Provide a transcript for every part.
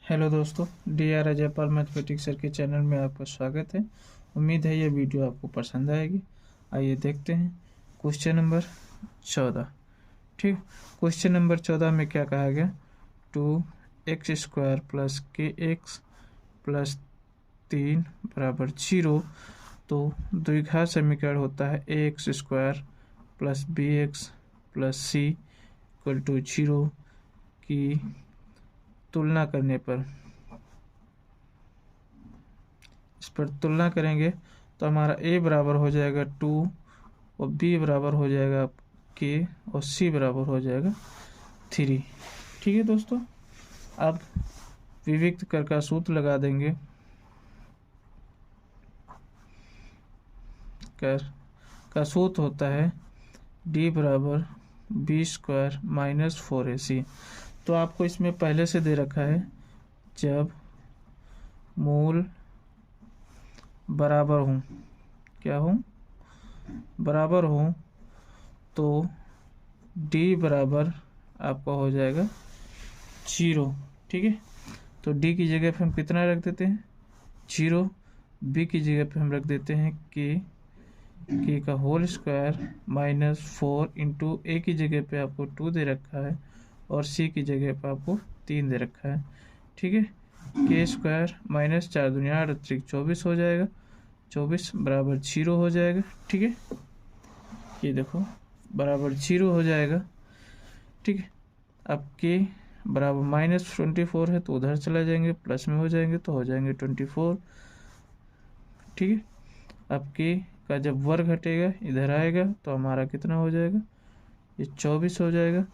Hello दोस्तों, D R Jaipal mathematics sir के channel में आपका स्वागत है। उम्मीद है ये वीडियो आपको पसंद आएगी। आइए देखते हैं क्वेश्चन नंबर 14। ठीक, क्वेश्चन नंबर 14 में क्या कहा गया? 2x² प्लस kx प्लस 3 बराबर 0। तो द्विघात समीकरण होता है ax² plus bx plus c equal to 0 की तुलना करने पर, इस पर तुलना करेंगे तो हमारा a बराबर हो जाएगा 2 और b बराबर हो जाएगा k और c बराबर हो जाएगा 3। ठीक है दोस्तों, अब विविक्त कर का सूत्र लगा देंगे। कर का सूत्र होता है d बराबर b² माइनस 4ac। तो आपको इसमें पहले से दे रखा है, जब मूल बराबर हूँ, क्या हूँ? बराबर हूँ, तो d बराबर आपका हो जाएगा 0। ठीक है, तो d की जगह पे हम कितना रख देते हैं? 0। b की जगह पे हम रख देते हैं k का whole square minus 4 into a की जगह पे आपको 2 दे रखा है और c की जगह पे आपको 3 दे रखा है। ठीक है, k² माइनस 4 दूनी 8 अतिरिक्त 24 हो जाएगा। 24 बराबर 0 हो जाएगा। ठीक है, ये देखो बराबर 0 हो जाएगा। ठीक है, अब k बराबर माइनस 24 है तो उधर चला जाएंगे, प्लस में हो जाएंगे तो हो जाएंगे 24। ठीक है, अब k का जब वर्ग हटेगा इधर आएगा तो हमारा कितना हो जाएगा? ये 24 हो जाएगा।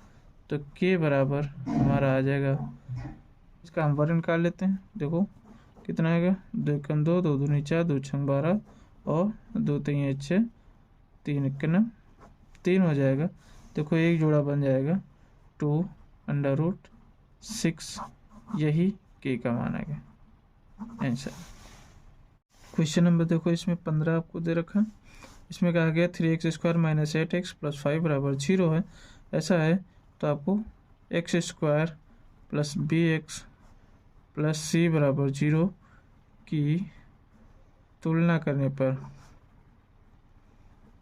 तो k बराबर हमारा आ जाएगा, इसका हम वर्ग निकाल लेते हैं। देखो कितना आएगा? 2 एकम 2, 2 दूनी 4, 2 छंग 12 और 2 तीन 6, 3 एकम 3 हो जाएगा। देखो एक जोड़ा बन जाएगा 2√6। यही k का मान आ गया आंसर। क्वेश्चन नंबर देखो, इसमें 15 आपको दे रखा। इसमें कहा गया 3x² माइनस 8x प्लस 5 बराबर 0 है। ऐसा है तो आपको x² plus bx plus c बराबर 0 की तुलना करने पर,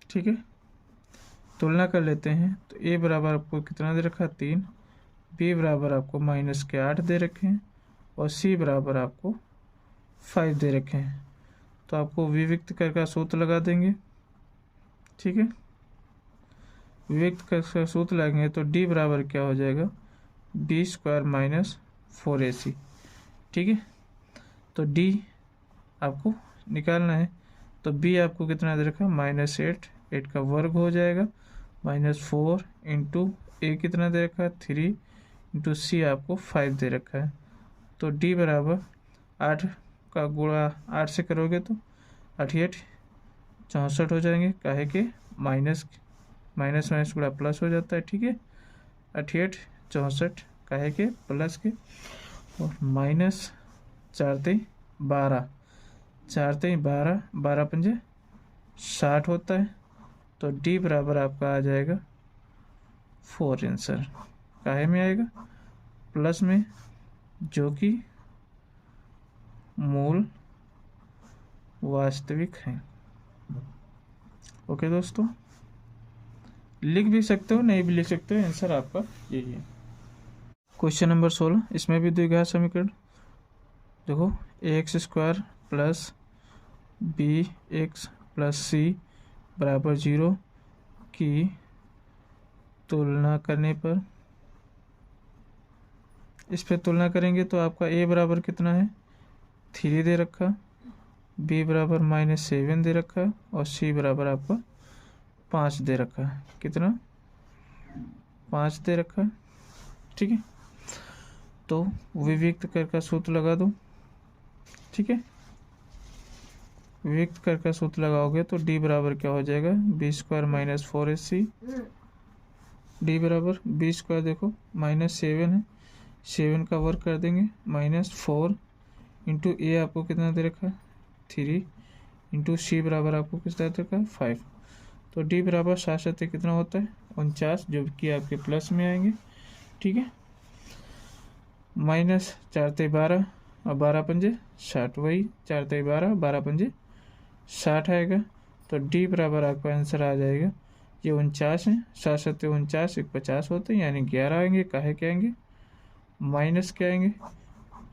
ठीक है, तुलना कर लेते हैं। तो a बराबर आपको कितना दे रखा? 3। b बराबर आपको माइनस के 8 दे रखे हैं और c बराबर आपको 5 दे रखे हैं। तो आपको विविक्त कर का सूत्र लगा देंगे। ठीक है, विविक्त कर का सूत्र लगाएंगे तो d बराबर क्या हो जाएगा? b² minus 4ac। ठीक है, तो d आपको निकालना है। तो b आपको कितना दे रखा? माइनस 8 का वर्ग हो जाएगा माइनस 4 इंटू a कितना दे रखा है? 3 इंटू c आपको 5 दे रखा है। तो d बराबर 8 का गुणा 8 से करोगे तो 8 64 हो जाएंगे। काहे के माइनस माइनस गुणा प्लस हो जाता है। ठीक है, 8 64 काहे के प्लस के, और माइनस 4 12, 4 12, 12 पंजे 60 होता है। तो d बराबर आपका आ जाएगा 4 आंसर। काहे में आएगा? प्लस में, जो कि मूल वास्तविक है। ओके दोस्तों, लिख भी सकते हो, नहीं भी लिख सकते हो, आंसर आपका यही है। क्वेश्चन नंबर 16, इसमें भी द्विघात समीकरण। देखो ax² plus bx plus c बराबर 0 की तुलना करने पर, इस पे तुलना करेंगे तो आपका a बराबर कितना है? 3 दे रखा, b बराबर माइनस 7 दे रखा और c बराबर आपका 5 दे रखा। कितना? 5 दे रखा। ठीक है, तो विविक्त कर का सूत्र लगा दो। ठीक है, विविक्त कर का सूत्र लगाओगे तो d बराबर क्या हो जाएगा? b² minus 4ac। d बराबर b², देखो माइनस 7 है, 7 का वर्ग कर देंगे माइनस 4 इंटू a आपको कितना दे रखा? 3 इंटू c बराबर आपको कितना दे रखा? 5। तो d बराबर 7 कितना होता है? 49, जो कि आपके प्लस में आएंगे। ठीक है, माइनस 4 तेई 12 और 12 पंजे 60, वही 4 तेई 12 12 पंजे 60 आएगा। तो डी बराबर आपका आंसर आ जाएगा, ये 49 है, 7 सत्ते 49, 50 होते हैं, यानी 11 आएंगे। काहे के आएंगे? माइनस के आएंगे,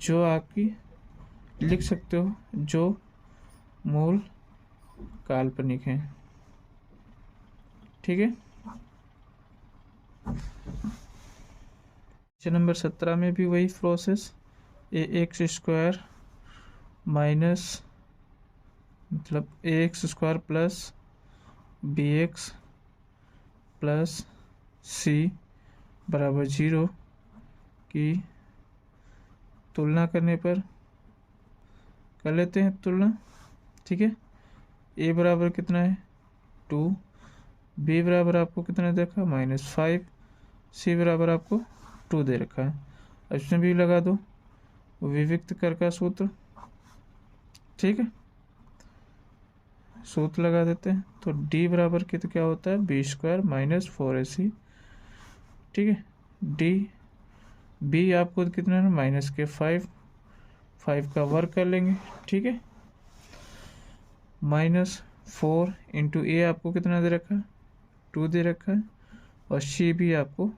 जो आपकी लिख सकते हो जो मूल काल्पनिक है। ठीक है। क्वेश्चन नंबर 17 में भी वही process, a x square minus मतलब a x square plus b x plus c बराबर 0 की तुलना करने पर कर लेते हैं तुलना। ठीक है। ए बराबर कितना है 2, बी बराबर आपको कितना दे रखा है -5, सी बराबर आपको 2 दे रखा है। अब इसमें भी लगा दो विविक्त कर का सूत्र। ठीक है, सूत्र लगा देते हैं। तो डी बराबर कितना क्या होता है बी स्क्वायर माइनस 4ac। ठीक है, डी बी आपको कितना है -5 का वर्ग कर लेंगे। ठीक है, -4 इंटू ए आपको कितना दे रखा है 2 दे रखा है, और सी भी आपको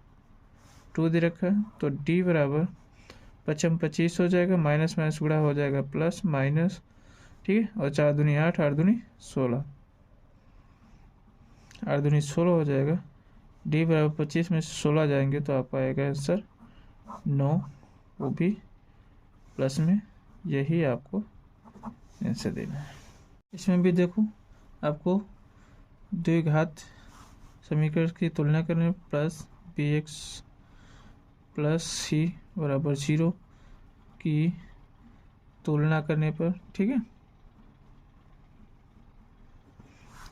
2 दे रखा है। तो डी बराबर 25 हो जाएगा, माइनस माइनस गुणा हो जाएगा प्लस माइनस। ठीक है, और 4 दूनी 8, 8 दूनी 16, 8 दूनी 16 हो जाएगा। डी बराबर 25 में से 16 जाएंगे तो आपका आएगा आंसर 9, वो भी प्लस में। यही आपको आंसर देना है। इसमें भी देखो आपको द्विघात समीकरण की तुलना करने plus b x plus c बराबर 0 की तुलना करने पर, ठीक है,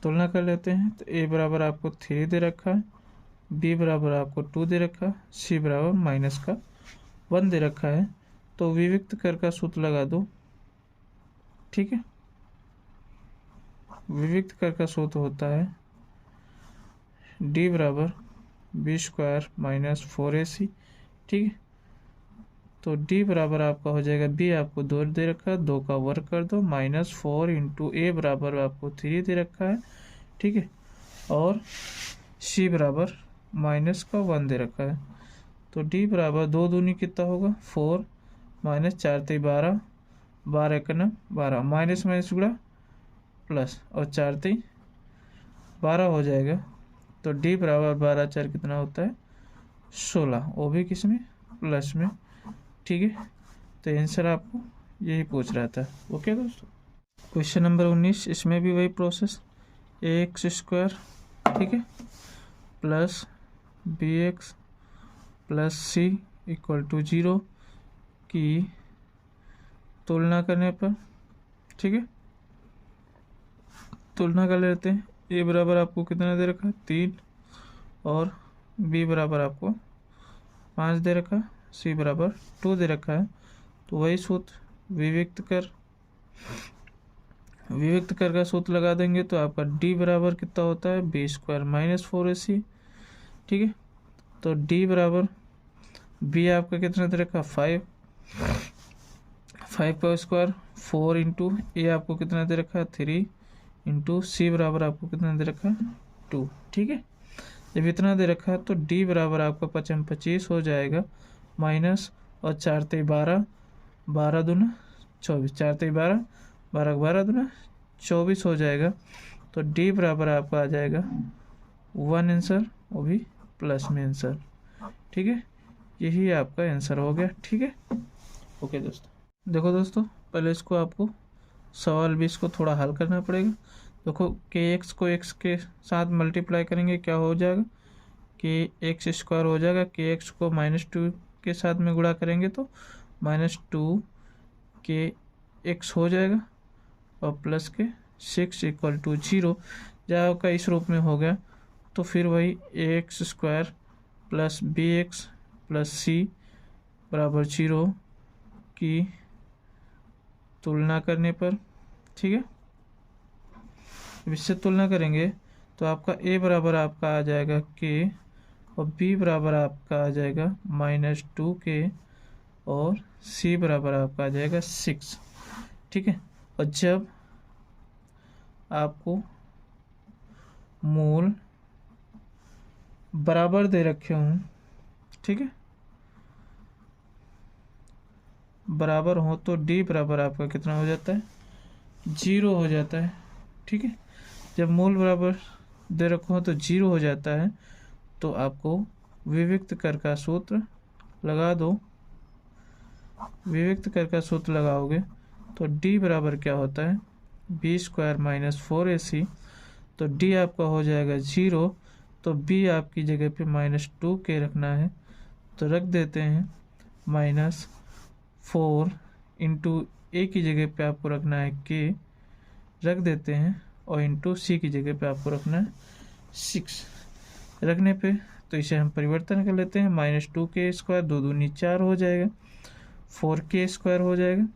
तुलना कर लेते हैं। तो ए बराबर आपको 3 दे रखा है, बी बराबर आपको 2 दे रखा है, सी बराबर माइनस का 1 दे रखा है। तो विविक्त कर का सूत्र लगा दो। ठीक है, विविक्त कर का सूत्र होता है डी बराबर बी स्क्वायर माइनस 4ac। ठीक है, तो डी बराबर आपका हो जाएगा, बी आपको 2 दे रखा है, 2 का वर्ग कर दो, -4 इंटू ए बराबर आपको 3 दे रखा है। ठीक है, और सी बराबर माइनस का 1 दे रखा है। तो डी बराबर 2 दूनी कितना होगा 4, माइनस 4 तेई 12, 12 एक 12, माइनस माइनस गुणा प्लस, और 4 तेई 12 हो जाएगा। तो डी बराबर 12 4 कितना होता है 16, वो भी किस में प्लस में। ठीक है, तो आंसर आपको यही पूछ रहा था। ओके दोस्तों, क्वेश्चन नंबर 19, इसमें भी वही प्रोसेस, ए एक्स स्क्वायर, ठीक है, plus b x plus c equal to 0 की तुलना करने पर, ठीक है, तुलना कर लेते हैं। ए बराबर आपको कितना दे रखा 3, और बी बराबर आपको 5 दे रखा, सी बराबर 2 दे रखा है। तो वही सूत्र विविक्त कर का सूत्र लगा देंगे। तो आपका डी बराबर कितना होता है बी स्क्वायर माइनस 4ac। ठीक है, तो डी बराबर बी आपका कितना दे रखा 5 का स्क्वायर 4 इंटू ए आपको कितना दे रखा 3 इंटू सी बराबर आपको कितना दे रखा 2। ठीक है, जब इतना दे रखा है तो डी बराबर आपका 25 हो जाएगा, माइनस और 4 तेई 12, 12 दूना 24, 4 तेई 12, 12 12 दूना 24 हो जाएगा। तो डी बराबर आपका आ जाएगा 1 आंसर, वो भी प्लस में आंसर। ठीक है, यही आपका आंसर हो गया। ठीक है, ओके दोस्तों, देखो दोस्तों, पहले इसको आपको सवाल भी इसको थोड़ा हल करना पड़ेगा। देखो के एक्स को एक्स के साथ मल्टीप्लाई करेंगे, क्या हो जाएगा कि एक्स स्क्वायर हो जाएगा। के एक्स को -2 के साथ में गुणा करेंगे तो -2 के एक्स हो जाएगा, और प्लस के 6 इक्वल टू 0 जहाँ का इस रूप में हो गया। तो फिर वही a x square plus b x plus c बराबर 0 की तुलना करने पर, ठीक है, इससे तुलना करेंगे तो आपका ए बराबर आपका आ जाएगा के, और बी बराबर आपका आ जाएगा -2 के और सी बराबर आपका आ जाएगा 6, ठीक है। और जब आपको मोल बराबर दे रखे हों, ठीक है, बराबर हो तो डी बराबर आपका कितना हो जाता है, 0 हो जाता है, ठीक है। जब मोल बराबर दे रखो हो तो 0 हो जाता है, तो आपको विविक्त कर का सूत्र लगा दो। विविक्त कर का सूत्र लगाओगे तो d बराबर क्या होता है, b स्क्वायर माइनस 4ac। तो d आपका हो जाएगा 0, तो b आपकी जगह पे -2k रखना है, तो रख देते हैं -4 इंटू a की जगह पे आपको रखना है k, रख देते हैं, और इंटू c की जगह पे आपको रखना है 6। रखने पे तो इसे हम परिवर्तन कर लेते हैं, -2k स्क्वायर 2 दूनी 4 हो जाएगा, 4k स्क्वायर हो जाएगा,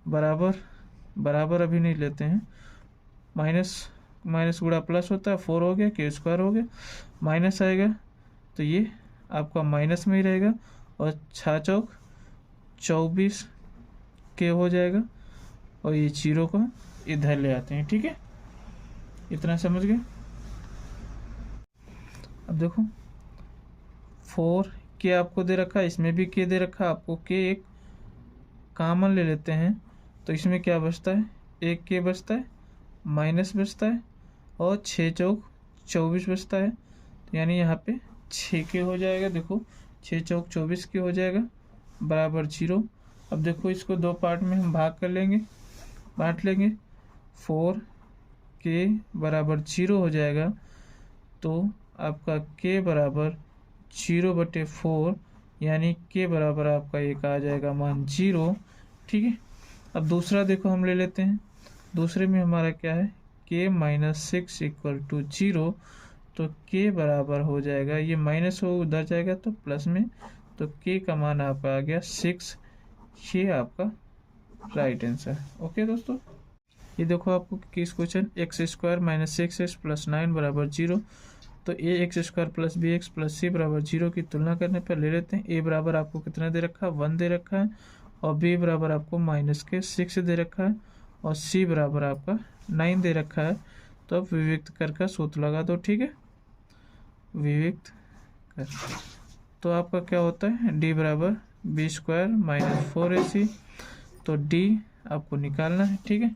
बराबर बराबर अभी नहीं लेते हैं, माइनस माइनस गुणा प्लस होता है, 4 हो गया, k स्क्वायर हो गया, माइनस आएगा तो ये आपका माइनस में ही रहेगा, और 6 चौक 24 k हो जाएगा, और ये 0 को इधर ले आते हैं, ठीक है। इतना समझ गए। अब देखो 4k आपको दे रखा है, इसमें भी k दे रखा है आपको, k एक कॉमन ले लेते हैं, तो इसमें क्या बचता है, एक k बचता है, माइनस बचता है, और 6 चौक 24 बचता है, तो यानी यहाँ पे 6k हो जाएगा। देखो 6 चौक 24 k हो जाएगा, बराबर 0। अब देखो इसको दो पार्ट में हम भाग कर लेंगे, बांट लेंगे, 4k बराबर 0 हो जाएगा, तो आपका k बराबर 0/4, यानी k बराबर आपका एक आ जाएगा मान 0, ठीक है। अब दूसरा देखो हम ले लेते हैं, दूसरे में हमारा क्या है, k - 6 = 0, तो k बराबर हो जाएगा, ये माइनस हो उधर जाएगा तो प्लस में, तो k का मान आपका आ गया 6। ये आपका राइट आंसर। ओके दोस्तों, ये देखो आपको किस क्वेश्चन, x² - 6x + 9 = 0, तो ax² + bx + c = 0 की तुलना करने पर ले लेते हैं। a बराबर आपको कितना दे रखा है, 1 दे रखा है, और b बराबर आपको -6 दे रखा है, और c बराबर आपका 9 दे रखा है। तो अब विविक्त कर का सूत्र लगा दो, ठीक है। विविक्त कर तो आपका क्या होता है, d बराबर b² - 4ac, तो d आपको निकालना है, ठीक है।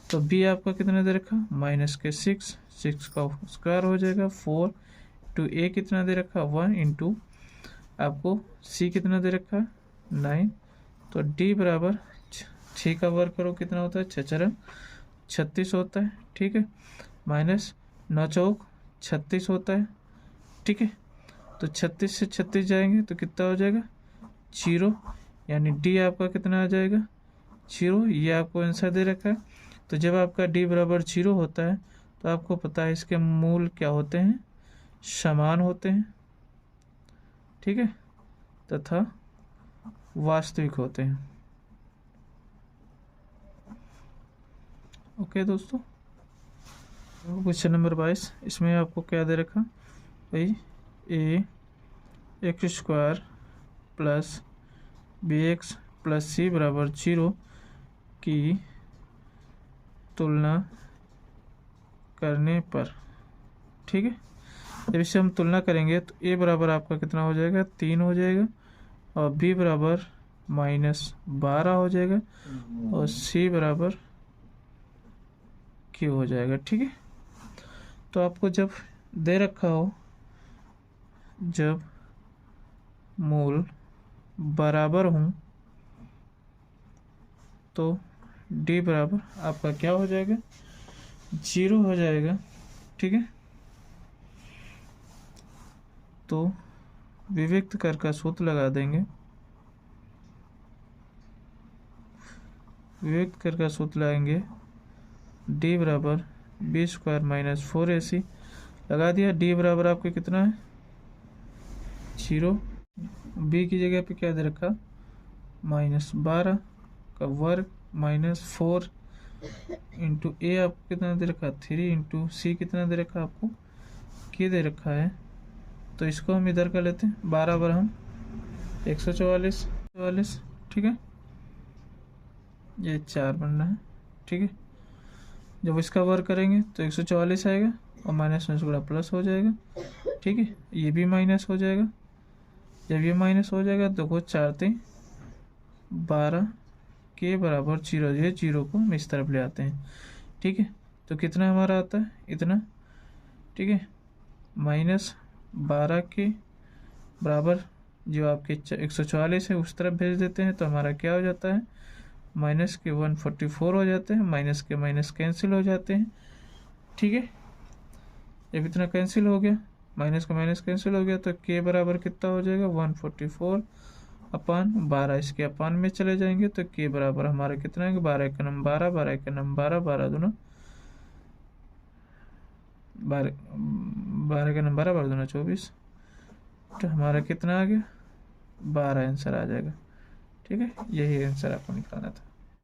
तो b आपका कितना दे रखा, -6, 6 का स्क्वायर हो जाएगा, 4 टू a कितना दे रखा, 1 इंटू आपको c कितना दे रखा, 9, तो d बराबर 6 का वर्ग करो कितना होता है, 6 36 होता है, ठीक है, माइनस 9 चौक 36 होता है, ठीक है। तो 36 से 36 जाएंगे तो कितना हो जाएगा, 0, यानी d आपका कितना आ जाएगा, 0। ये आपको आंसर दे रखा है। तो जब आपका d बराबर 0 होता है तो आपको पता है इसके मूल क्या होते हैं, समान होते हैं, ठीक है, तथा वास्तविक होते हैं। ओके दोस्तों, क्वेश्चन नंबर 22, इसमें आपको क्या दे रखा भाई, ax² + bx + c = 0 की तुलना करने पर, ठीक है। जब इससे हम तुलना करेंगे तो a बराबर आपका कितना हो जाएगा, 3 हो जाएगा, और b बराबर -12 हो जाएगा, और c बराबर q हो जाएगा, ठीक है। तो आपको जब दे रखा हो, जब मूल बराबर हों तो d बराबर आपका क्या हो जाएगा, 0 हो जाएगा, ठीक है। तो विविक्त कर का सूत्र लगा देंगे, विविक्त कर का सूत्र लगाएंगे, d बराबर b² - 4ac लगा दिया, d बराबर आपके कितना है, 0, b की जगह पे क्या दे रखा, -12 का वर्ग -4 इंटू a आपको कितना दे रखा, 3 इंटू c कितना दे रखा आपको, k दे रखा है। तो इसको हम इधर कर लेते हैं, 12 बराबर हम 144, 44, ठीक है, ये 4 बन रहा है, ठीक है। जब इसका वर्क करेंगे तो 144 आएगा और माइनस में थोड़ा प्लस हो जाएगा, ठीक है। ये भी माइनस हो जाएगा, जब ये माइनस हो जाएगा तो वो 4 3 12 के बराबर 0, ये 0 को हम इस तरफ ले आते हैं, ठीक है। तो कितना हमारा आता है, इतना, ठीक है। -12 के बराबर जो आपके 144 है उस तरफ भेज देते हैं तो हमारा क्या हो जाता है, माइनस के 144 हो जाते हैं, माइनस के माइनस कैंसिल हो जाते हैं, ठीक है। जब इतना कैंसिल हो गया, माइनस का माइनस कैंसिल हो गया तो के बराबर कितना हो जाएगा, 144 अपान 12, इसके अपान में चले जाएंगे तो के बराबर हमारा कितना है, 12 का नम 12, 12 का नम 12, 12 दूना 12, 12 का नम 12, 12 दूना 24, तो हमारा कितना आ गया, 12 आंसर आ जाएगा, ठीक है। यही आंसर आपको निकालना था।